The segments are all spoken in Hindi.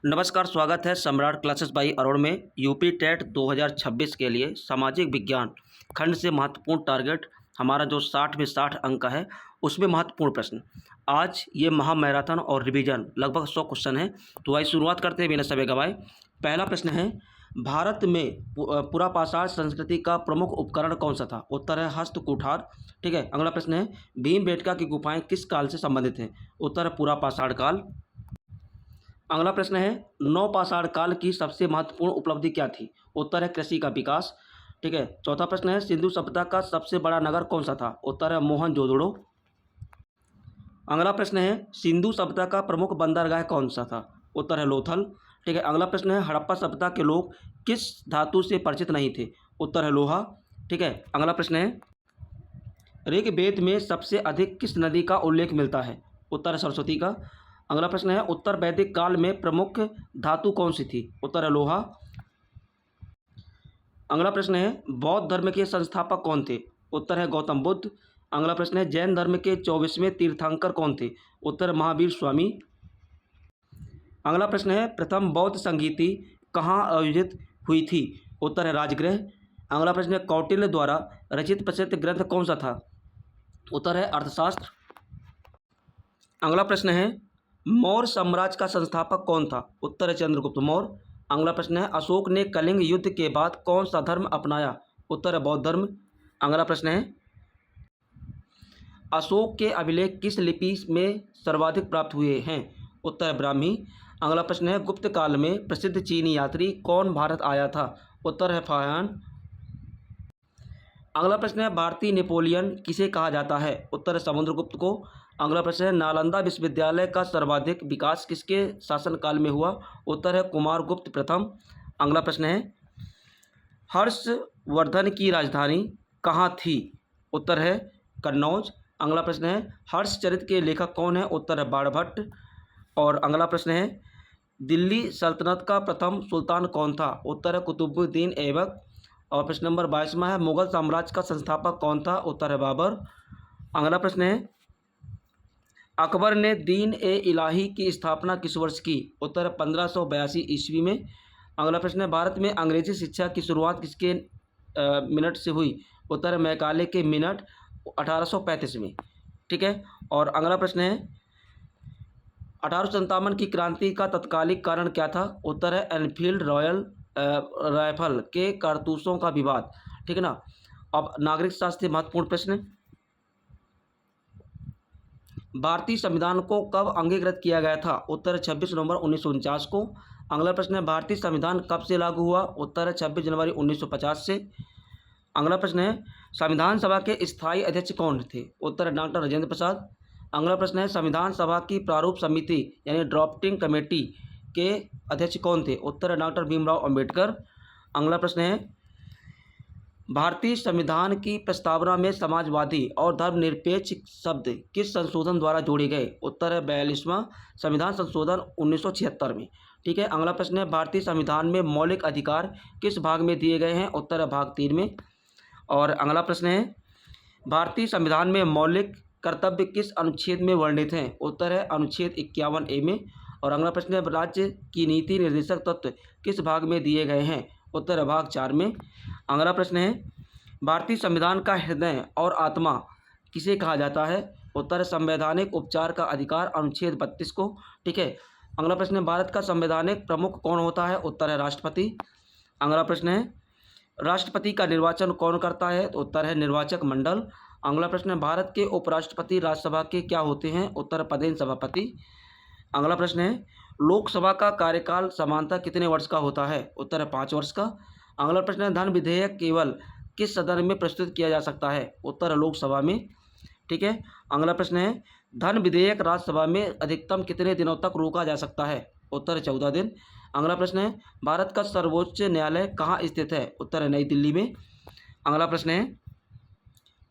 नमस्कार, स्वागत है सम्राट क्लासेस बाई अरुण में। यूपी टेट 2026 के लिए सामाजिक विज्ञान खंड से महत्वपूर्ण टारगेट हमारा जो 60 में 60 अंक का है, उसमें महत्वपूर्ण प्रश्न। आज ये महा मैराथन और रिवीजन लगभग 100 क्वेश्चन है। तो आइए शुरुआत करते हैं बिना समय गवाए। पहला प्रश्न है, भारत में पुरापाषाण संस्कृति का प्रमुख उपकरण कौन सा था? उत्तर है हस्त कुठार। ठीक है। अगला प्रश्न है, भीमबेटका की गुफाएं किस काल से संबंधित हैं? उत्तर है पुरापाषाण काल। अगला प्रश्न है, नवपाषाण काल की सबसे महत्वपूर्ण उपलब्धि क्या थी? उत्तर है कृषि का विकास। ठीक है। चौथा प्रश्न है, सिंधु सभ्यता का सबसे बड़ा नगर कौन सा था? उत्तर है मोहनजोदड़ो। अगला प्रश्न है, सिंधु सभ्यता का प्रमुख बंदरगाह कौन सा था? उत्तर है लोथल। ठीक है। अगला प्रश्न है, हड़प्पा सभ्यता के लोग किस धातु से परिचित नहीं थे? उत्तर है लोहा। ठीक है। अगला प्रश्न है, ऋग्वेद में सबसे अधिक किस नदी का उल्लेख मिलता है? उत्तर है सरस्वती का। अगला प्रश्न है, उत्तर वैदिक काल में प्रमुख धातु कौन सी थी? उत्तर है लोहा। अगला प्रश्न है, बौद्ध धर्म के संस्थापक कौन थे? उत्तर है गौतम बुद्ध। अगला प्रश्न है, जैन धर्म के 24वें तीर्थंकर कौन थे? उत्तर है महावीर स्वामी। अगला प्रश्न है, प्रथम बौद्ध संगीति कहाँ आयोजित हुई थी? उत्तर है राजगृह। अगला प्रश्न है, कौटिल्य द्वारा रचित प्रसिद्ध ग्रंथ कौन सा था? उत्तर है अर्थशास्त्र। अगला प्रश्न है, मौर्य साम्राज्य का संस्थापक कौन था? उत्तर है चंद्रगुप्त मौर्य। अगला प्रश्न है, अशोक ने कलिंग युद्ध के बाद कौन सा धर्म अपनाया? उत्तर है बौद्ध धर्म। अगला प्रश्न है, अशोक के अभिलेख किस लिपि में सर्वाधिक प्राप्त हुए हैं? उत्तर है ब्राह्मी। अगला प्रश्न है, गुप्त काल में प्रसिद्ध चीनी यात्री कौन भारत आया था? उत्तर है फाह्यान। अगला प्रश्न है, भारतीय नेपोलियन किसे कहा जाता है? उत्तर है समुद्रगुप्त को। अगला प्रश्न है, नालंदा विश्वविद्यालय का सर्वाधिक विकास किसके शासनकाल में हुआ? उत्तर है कुमारगुप्त प्रथम। अगला प्रश्न है, हर्षवर्धन की राजधानी कहाँ थी? उत्तर है कन्नौज। अगला प्रश्न है, हर्षचरित के लेखक कौन है? उत्तर है बाणभट्ट। और अगला प्रश्न है, दिल्ली सल्तनत का प्रथम सुल्तान कौन था? उत्तर है कुतुबुद्दीन ऐबक। और प्रश्न नंबर 22वां है, मुगल साम्राज्य का संस्थापक कौन था? उत्तर है बाबर। अगला प्रश्न है, अकबर ने दीन ए इलाही की स्थापना किस वर्ष की? उत्तर 1582 ईस्वी में। अगला प्रश्न है, भारत में अंग्रेजी शिक्षा की शुरुआत किसके मिनट से हुई? उत्तर मैकाले के मिनट 1835 में। ठीक है। और अगला प्रश्न है, 1857 की क्रांति का तत्कालिक कारण क्या था? उत्तर है एनफील्ड रॉयल राइफल के कारतूसों का विवाद। ठीक है ना। अब नागरिक शास्त्र से महत्वपूर्ण प्रश्न, भारतीय संविधान को कब अंगीकृत किया गया था? उत्तर 26 नवंबर 1949 को। अगला प्रश्न है, भारतीय संविधान कब से लागू हुआ? उत्तर है 26 जनवरी 1950 से। अगला प्रश्न है, संविधान सभा के स्थायी अध्यक्ष कौन थे? उत्तर है डॉक्टर राजेंद्र प्रसाद। अगला प्रश्न है, संविधान सभा की प्रारूप समिति यानी ड्राफ्टिंग कमेटी के अध्यक्ष कौन थे? उत्तर है डॉक्टर भीमराव अम्बेडकर। अगला प्रश्न है, भारतीय संविधान की प्रस्तावना में समाजवादी और धर्मनिरपेक्ष शब्द किस संशोधन द्वारा जोड़े गए? उत्तर है 42वां संविधान संशोधन 1976 में। ठीक है। अगला प्रश्न है, भारतीय संविधान में मौलिक अधिकार किस भाग में दिए गए हैं? उत्तर है भाग 3 में। और अगला प्रश्न है, भारतीय संविधान में मौलिक कर्तव्य किस अनुच्छेद में वर्णित हैं? उत्तर है अनुच्छेद 51A में। और अगला प्रश्न है, राज्य की नीति निर्देशक तत्व किस भाग में दिए गए हैं? उत्तर है भाग 4 में। अगला प्रश्न है, भारतीय संविधान का हृदय और आत्मा किसे कहा जाता है? उत्तर है संवैधानिक उपचार का अधिकार अनुच्छेद 32 को। ठीक है। अगला प्रश्न है, भारत का संवैधानिक प्रमुख कौन होता है? उत्तर है राष्ट्रपति। अगला प्रश्न है, राष्ट्रपति का निर्वाचन कौन करता है? तो उत्तर है निर्वाचक मंडल। अगला प्रश्न है, भारत के उपराष्ट्रपति राज्यसभा के क्या होते हैं? उत्तर पदेन सभापति। अगला प्रश्न है, लोकसभा का कार्यकाल सामान्यतः कितने वर्ष का होता है? उत्तर है 5 वर्ष का। अगला प्रश्न है, धन विधेयक केवल किस सदन में प्रस्तुत किया जा सकता है? उत्तर है लोकसभा में। ठीक है। अगला प्रश्न है, धन विधेयक राज्यसभा में अधिकतम कितने दिनों तक रोका जा सकता है? उत्तर है 14 दिन। अगला प्रश्न है, भारत का सर्वोच्च न्यायालय कहाँ स्थित है? उत्तर है नई दिल्ली में। अगला प्रश्न है,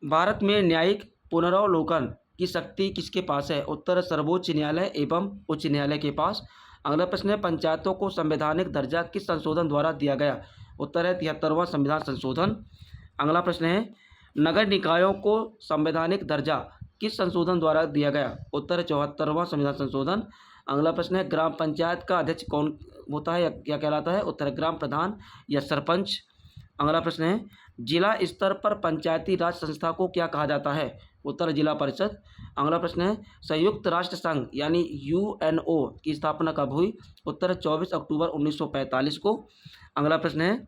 भारत में न्यायिक पुनरावलोकन की शक्ति किसके पास है? उत्तर सर्वोच्च न्यायालय एवं उच्च न्यायालय के पास। अगला प्रश्न है, पंचायतों को संवैधानिक दर्जा किस संशोधन द्वारा दिया गया? उत्तर है 73वां संविधान संशोधन। अगला प्रश्न है, नगर निकायों को संवैधानिक दर्जा किस संशोधन द्वारा दिया गया? उत्तर 74वां संविधान संशोधन। अगला प्रश्न है ग्राम पंचायत का अध्यक्ष कौन होता है या क्या कहलाता है? उत्तर है ग्राम प्रधान या सरपंच। अगला प्रश्न है जिला स्तर पर पंचायती राज संस्था को क्या कहा जाता है? उत्तर जिला परिषद। अगला प्रश्न है संयुक्त राष्ट्र संघ यानी यूएनओ की स्थापना कब हुई? उत्तर 24 अक्टूबर 1945 को। अगला प्रश्न है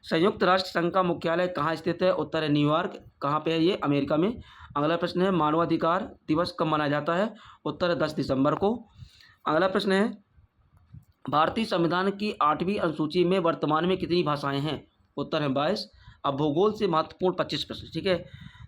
संयुक्त राष्ट्र संघ का मुख्यालय कहाँ स्थित है? उत्तर है न्यूयॉर्क। कहाँ पे है ये? अमेरिका में। अगला प्रश्न है मानवाधिकार दिवस कब मनाया जाता है? उत्तर 10 दिसंबर को। अगला प्रश्न है भारतीय संविधान की 8वीं अनुसूची में वर्तमान में कितनी भाषाएं हैं? उत्तर है 22। अब भूगोल से महत्वपूर्ण 25 प्रश्न, ठीक है।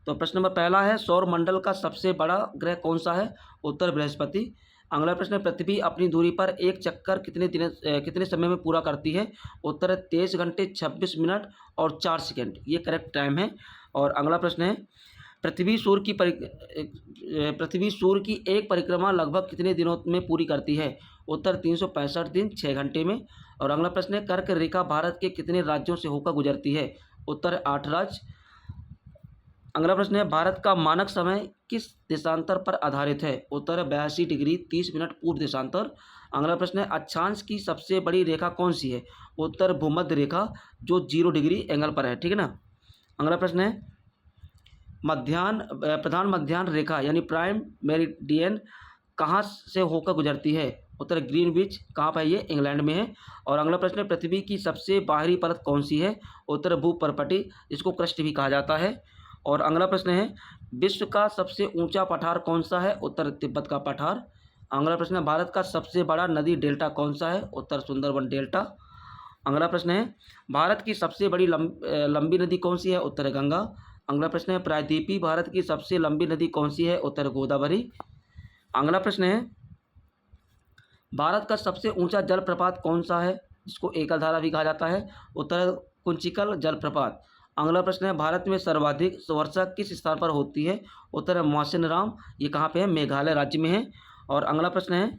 तो प्रश्न नंबर पहला है सौर मंडल का सबसे बड़ा ग्रह कौन सा है? उत्तर बृहस्पति। अगला प्रश्न है पृथ्वी अपनी दूरी पर एक चक्कर कितने समय में पूरा करती है? उत्तर है 23 घंटे 26 मिनट और 4 सेकंड, ये करेक्ट टाइम है। और अगला प्रश्न है पृथ्वी सूर्य की एक परिक्रमा लगभग कितने दिनों में पूरी करती है? उत्तर 365 दिन 6 घंटे में। और अगला प्रश्न है कर्क रेखा भारत के कितने राज्यों से होकर गुजरती है? उत्तर 8 राज्य। अगला प्रश्न है भारत का मानक समय किस देशांतर पर आधारित है? उत्तर 82 डिग्री 30 मिनट पूर्व देशांतर। अगला प्रश्न है अक्षांश की सबसे बड़ी रेखा कौन सी है? उत्तर भूमध्य रेखा जो 0 डिग्री एंगल पर है, ठीक है ना। अगला प्रश्न है प्रधान मध्याह्न रेखा यानी प्राइम मेरिडियन कहाँ से होकर गुजरती है? उत्तर ग्रीनविच। कहाँ पर ये? इंग्लैंड में है। और अगला प्रश्न है पृथ्वी की सबसे बाहरी परत कौन सी है? उत्तर भूपर्पटी, इसको क्रस्ट भी कहा जाता है। और अगला प्रश्न है विश्व का सबसे ऊंचा पठार कौन सा है? उत्तर तिब्बत का पठार। अगला प्रश्न है भारत का सबसे बड़ा नदी डेल्टा कौन सा है? उत्तर सुंदरबन डेल्टा। अगला प्रश्न है भारत की सबसे बड़ी लंबी नदी कौन सी है? उत्तर गंगा। अगला प्रश्न है प्रायद्वीपीय भारत की सबसे लंबी नदी कौन सी है? उत्तर गोदावरी। अगला प्रश्न है भारत का सबसे ऊंचा जलप्रपात कौन सा है? जिसको एकल धारा भी कहा जाता है। उत्तर कुंचिकल जलप्रपात। अगला प्रश्न है भारत में सर्वाधिक वर्षा किस स्थान पर होती है? उत्तर मौसिनराम, ये कहाँ पे है? मेघालय राज्य में है। और अगला प्रश्न है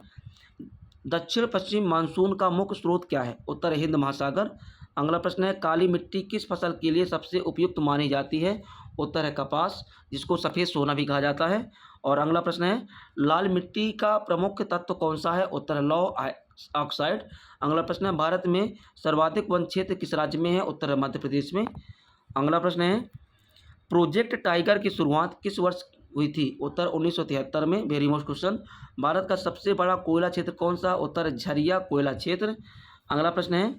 दक्षिण पश्चिम मानसून का मुख्य स्रोत क्या है? उत्तर हिंद महासागर। अगला प्रश्न है काली मिट्टी किस फसल के लिए सबसे उपयुक्त मानी जाती है? उत्तर है कपास, जिसको सफ़ेद सोना भी कहा जाता है। और अगला प्रश्न है लाल मिट्टी का प्रमुख तत्व कौन सा है? उत्तर लौह ऑक्साइड। अगला प्रश्न है भारत में सर्वाधिक वन क्षेत्र किस राज्य में है? उत्तर मध्य प्रदेश में। अगला प्रश्न है प्रोजेक्ट टाइगर की शुरुआत किस वर्ष हुई थी? उत्तर 1973 में। Very most question. भारत का सबसे बड़ा कोयला क्षेत्र कौन सा? उत्तर झरिया कोयला क्षेत्र। अगला प्रश्न है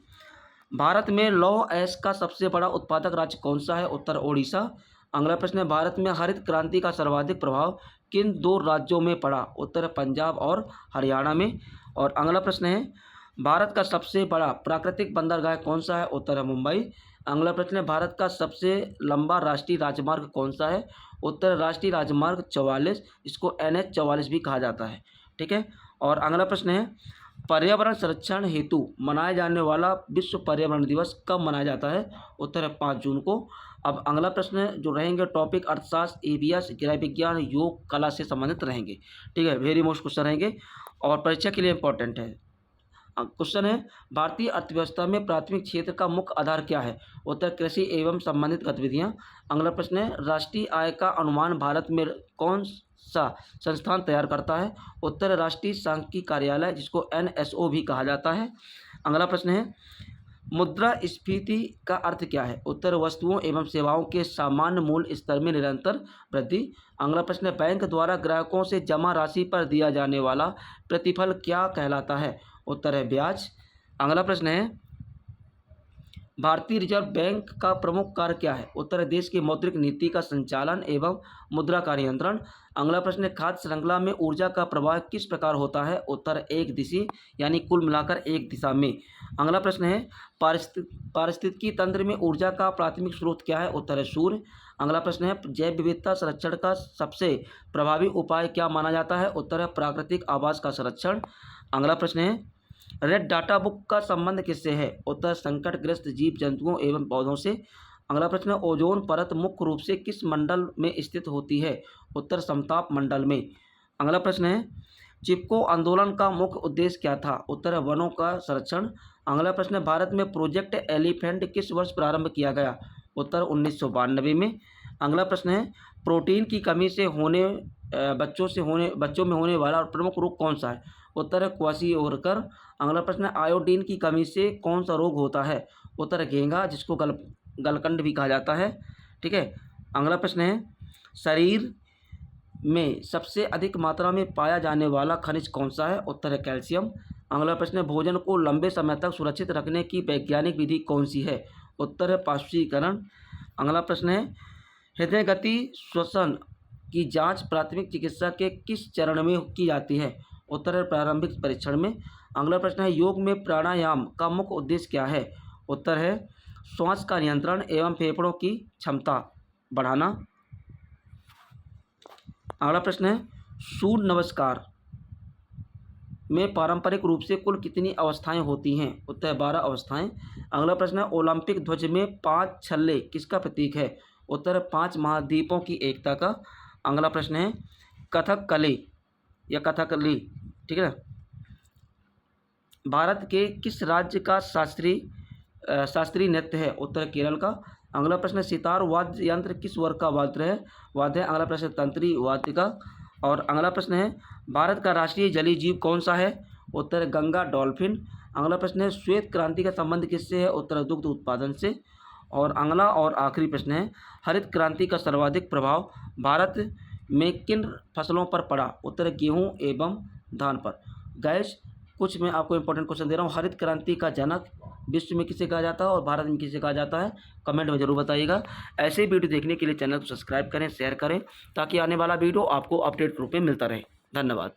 भारत में लौह अयस्क का सबसे बड़ा उत्पादक राज्य कौन सा है? उत्तर ओडिशा। अगला प्रश्न है भारत में हरित क्रांति का सर्वाधिक प्रभाव किन 2 राज्यों में पड़ा? उत्तर पंजाब और हरियाणा में। और अगला प्रश्न है भारत का सबसे बड़ा प्राकृतिक बंदरगाह कौन सा है? उत्तर मुंबई। अगला प्रश्न है भारत का सबसे लंबा राष्ट्रीय राजमार्ग कौन सा है? उत्तर राष्ट्रीय राजमार्ग 44, इसको NH 44 भी कहा जाता है, ठीक है। और अगला प्रश्न है पर्यावरण संरक्षण हेतु मनाया जाने वाला विश्व पर्यावरण दिवस कब मनाया जाता है? उत्तर है 5 जून को। अब अगला प्रश्न जो रहेंगे टॉपिक अर्थशास्त्र, EVS, गृह विज्ञान, योग, कला से संबंधित रहेंगे, ठीक है। वेरी मोस्ट क्वेश्चन रहेंगे और परीक्षा के लिए इंपॉर्टेंट है। क्वेश्चन है भारतीय अर्थव्यवस्था में प्राथमिक क्षेत्र का मुख्य आधार क्या है? उत्तर कृषि एवं संबंधित गतिविधियां। अगला प्रश्न है राष्ट्रीय आय का अनुमान भारत में कौन सा संस्थान तैयार करता है? उत्तर राष्ट्रीय सांख्यिकी कार्यालय, जिसको NSO भी कहा जाता है। अगला प्रश्न है मुद्रास्फीति का अर्थ क्या है? उत्तर वस्तुओं एवं सेवाओं के सामान्य मूल्य स्तर में निरंतर वृद्धि। अगला प्रश्न है बैंक द्वारा ग्राहकों से जमा राशि पर दिया जाने वाला प्रतिफल क्या कहलाता है? उत्तर है ब्याज। अगला प्रश्न है भारतीय रिजर्व बैंक का प्रमुख कार्य क्या है? उत्तर देश की मौद्रिक नीति का संचालन एवं मुद्रा का नियंत्रण। अगला प्रश्न है खाद्य श्रृंखला में ऊर्जा का प्रवाह किस प्रकार होता है? उत्तर एक दिशी, यानी कुल मिलाकर एक दिशा में। अगला प्रश्न है पारिस्थितिकी तंत्र में ऊर्जा का प्राथमिक स्रोत क्या है? उत्तर है सूर्य। अगला प्रश्न है जैव विविधता संरक्षण का सबसे प्रभावी उपाय क्या माना जाता है? उत्तर है प्राकृतिक आवास का संरक्षण। अगला प्रश्न है रेड डाटा बुक का संबंध किससे है? उत्तर संकटग्रस्त जीव जंतुओं एवं पौधों से। अगला प्रश्न ओजोन परत मुख्य रूप से किस मंडल में स्थित होती है? उत्तर समताप मंडल में। अगला प्रश्न है चिपको आंदोलन का मुख्य उद्देश्य क्या था? उत्तर वनों का संरक्षण। अगला प्रश्न है भारत में प्रोजेक्ट एलिफेंट किस वर्ष प्रारंभ किया गया? उत्तर 1992 में। अगला प्रश्न है प्रोटीन की कमी से बच्चों में होने वाला और प्रमुख रोग कौन सा है? उत्तर है क्वाशियोरकर। अगला प्रश्न है आयोडीन की कमी से कौन सा रोग होता है? उत्तर है घेंघा, जिसको गलकंड भी कहा जाता है। ठीक है। अगला प्रश्न है शरीर में सबसे अधिक मात्रा में पाया जाने वाला खनिज कौन सा है? उत्तर है कैल्शियम। अगला प्रश्न है भोजन को लंबे समय तक सुरक्षित रखने की वैज्ञानिक विधि कौन सी है? उत्तर है पाश्चुरीकरण। अगला प्रश्न है हृदय गति श्वसन की जांच प्राथमिक चिकित्सा के किस चरण में की जाती है? उत्तर है प्रारंभिक परीक्षण में। अगला प्रश्न है योग में प्राणायाम का मुख्य उद्देश्य क्या है? उत्तर है श्वास का नियंत्रण एवं फेफड़ों की क्षमता बढ़ाना। अगला प्रश्न है सूर्य नमस्कार में पारंपरिक रूप से कुल कितनी अवस्थाएं होती हैं? उत्तर है 12 अवस्थाएं। अगला प्रश्न है ओलंपिक ध्वज में 5 छल्ले किसका प्रतीक है? उत्तर है 5 महाद्वीपों की एकता का। अगला प्रश्न है कथकली या कथकली, ठीक है ना, भारत के किस राज्य का शास्त्रीय नृत्य है? उत्तर केरल का। अगला प्रश्न है सितार वाद्य यंत्र किस वर्ग का वाद्य है? अगला प्रश्न है तंत्री वाद्य का। और अगला प्रश्न है भारत का राष्ट्रीय जलीय जीव कौन सा है? उत्तर गंगा डॉल्फिन। अगला प्रश्न है श्वेत क्रांति का संबंध किससे है? उत्तर दुग्ध उत्पादन से। और अगला और आखिरी प्रश्न है हरित क्रांति का सर्वाधिक प्रभाव भारत में किन फसलों पर पड़ा? उत्तर गेहूं एवं धान पर। गैस कुछ मैं आपको इंपॉर्टेंट क्वेश्चन दे रहा हूँ। हरित क्रांति का जनक विश्व में किसे कहा जाता है और भारत में किसे कहा जाता है? कमेंट में जरूर बताइएगा। ऐसे वीडियो देखने के लिए चैनल को सब्सक्राइब करें, शेयर करें, ताकि आने वाला वीडियो आपको अपडेट रूप में मिलता रहे। धन्यवाद।